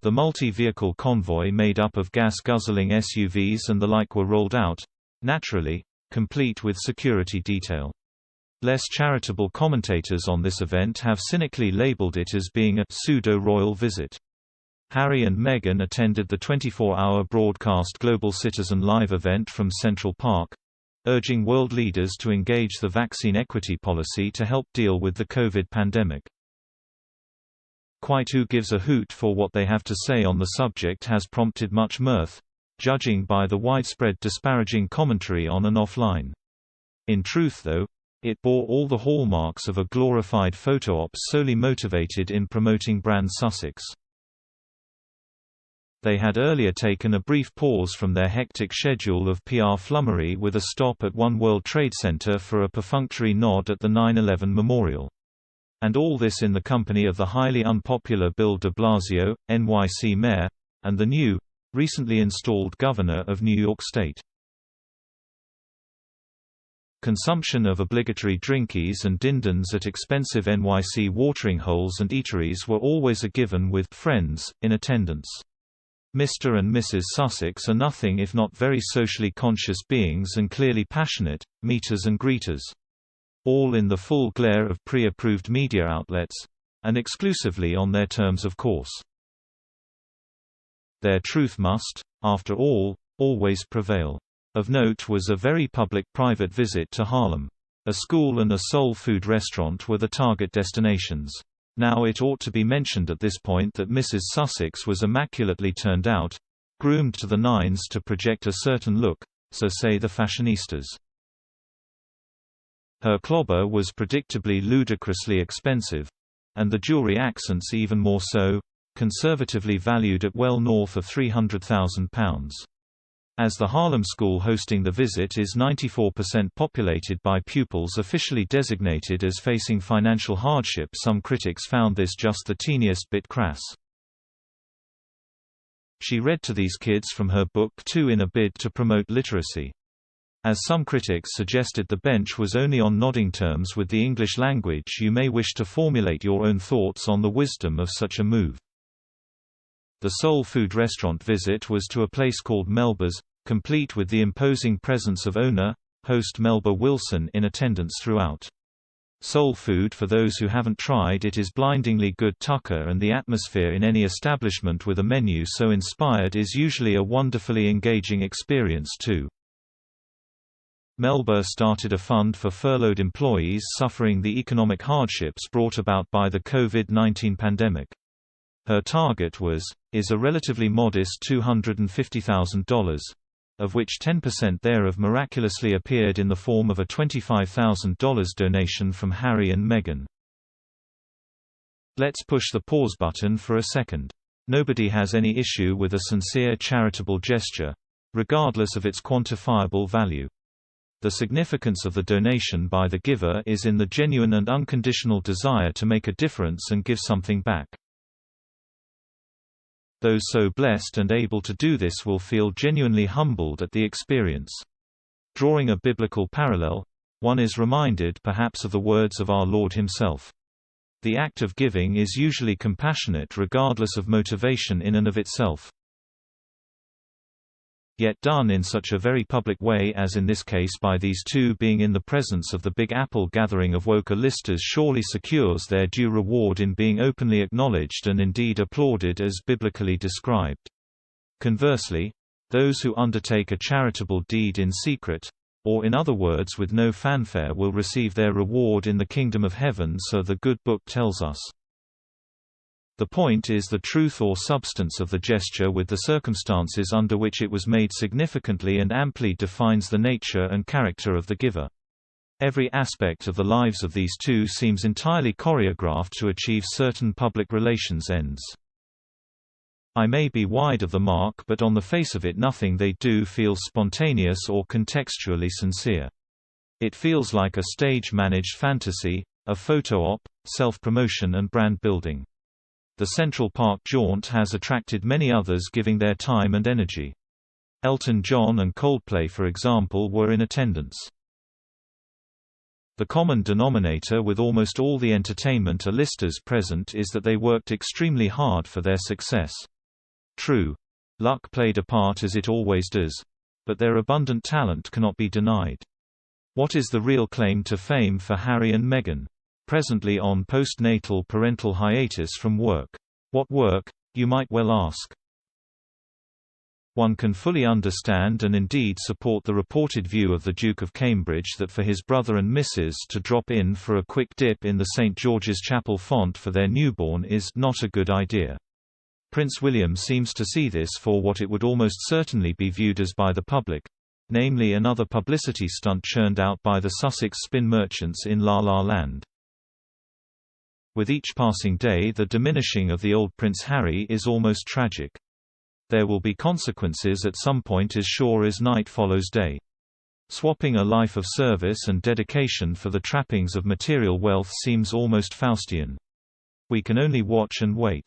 The multi-vehicle convoy made up of gas-guzzling SUVs and the like were rolled out, naturally, complete with security detail. Less charitable commentators on this event have cynically labeled it as being a «pseudo Royal Visit». Harry and Meghan attended the 24-hour broadcast Global Citizen Live event from Central Park, urging world leaders to engage the vaccine equity policy to help deal with the COVID pandemic. Quite who gives a hoot for what they have to say on the subject has prompted much mirth, judging by the widespread disparaging commentary on and offline. In truth though, it bore all the hallmarks of a glorified photo-op solely motivated in promoting Brand Sussex. They had earlier taken a brief pause from their hectic schedule of PR flummery with a stop at One World Trade Center for a perfunctory nod at the 9/11 memorial. And all this in the company of the highly unpopular Bill de Blasio, NYC mayor, and the new, recently installed governor of New York State. Consumption of obligatory drinkies and dindons at expensive NYC watering holes and eateries were always a given with friends in attendance. Mr. and Mrs. Sussex are nothing if not very socially conscious beings and clearly passionate, meeters and greeters. All in the full glare of pre-approved media outlets, and exclusively on their terms of course. Their truth must, after all, always prevail. Of note was a very public private visit to Harlem. A school and a soul food restaurant were the target destinations. Now it ought to be mentioned at this point that Mrs. Sussex was immaculately turned out, groomed to the nines to project a certain look, so say the fashionistas. Her clobber was predictably ludicrously expensive, and the jewelry accents even more so, conservatively valued at well north of £300,000. As the Harlem school hosting the visit is 94% populated by pupils officially designated as facing financial hardship, some critics found this just the teeniest bit crass. She read to these kids from her book too in a bid to promote literacy. As some critics suggested the bench was only on nodding terms with the English language, you may wish to formulate your own thoughts on the wisdom of such a move. The soul food restaurant visit was to a place called Melba's, complete with the imposing presence of owner, host Melba Wilson in attendance throughout. Soul food, for those who haven't tried it, is blindingly good tucker, and the atmosphere in any establishment with a menu so inspired is usually a wonderfully engaging experience too. Melba started a fund for furloughed employees suffering the economic hardships brought about by the COVID-19 pandemic. Her target is a relatively modest $250,000, of which 10% thereof miraculously appeared in the form of a $25,000 donation from Harry and Meghan. Let's push the pause button for a second. Nobody has any issue with a sincere charitable gesture, regardless of its quantifiable value. The significance of the donation by the giver is in the genuine and unconditional desire to make a difference and give something back. Those so blessed and able to do this will feel genuinely humbled at the experience. Drawing a biblical parallel, one is reminded perhaps of the words of our Lord himself. The act of giving is usually compassionate regardless of motivation in and of itself. Yet done in such a very public way as in this case by these two being in the presence of the Big Apple gathering of woke listers surely secures their due reward in being openly acknowledged and indeed applauded as biblically described. Conversely, those who undertake a charitable deed in secret, or in other words with no fanfare, will receive their reward in the kingdom of heaven, so the good book tells us. The point is the truth or substance of the gesture with the circumstances under which it was made significantly and amply defines the nature and character of the giver. Every aspect of the lives of these two seems entirely choreographed to achieve certain public relations ends. I may be wide of the mark, but on the face of it nothing they do feels spontaneous or contextually sincere. It feels like a stage-managed fantasy, a photo-op, self-promotion and brand building. The Central Park jaunt has attracted many others giving their time and energy. Elton John and Coldplay, for example, were in attendance. The common denominator with almost all the entertainment listers present is that they worked extremely hard for their success. True. Luck played a part as it always does. But their abundant talent cannot be denied. What is the real claim to fame for Harry and Meghan? Presently on postnatal parental hiatus from work. What work, you might well ask? One can fully understand and indeed support the reported view of the Duke of Cambridge that for his brother and Mrs. to drop in for a quick dip in the St. George's Chapel font for their newborn is not a good idea. Prince William seems to see this for what it would almost certainly be viewed as by the public, namely another publicity stunt churned out by the Sussex spin merchants in La La Land. With each passing day the diminishing of the old Prince Harry is almost tragic. There will be consequences at some point as sure as night follows day. Swapping a life of service and dedication for the trappings of material wealth seems almost Faustian. We can only watch and wait.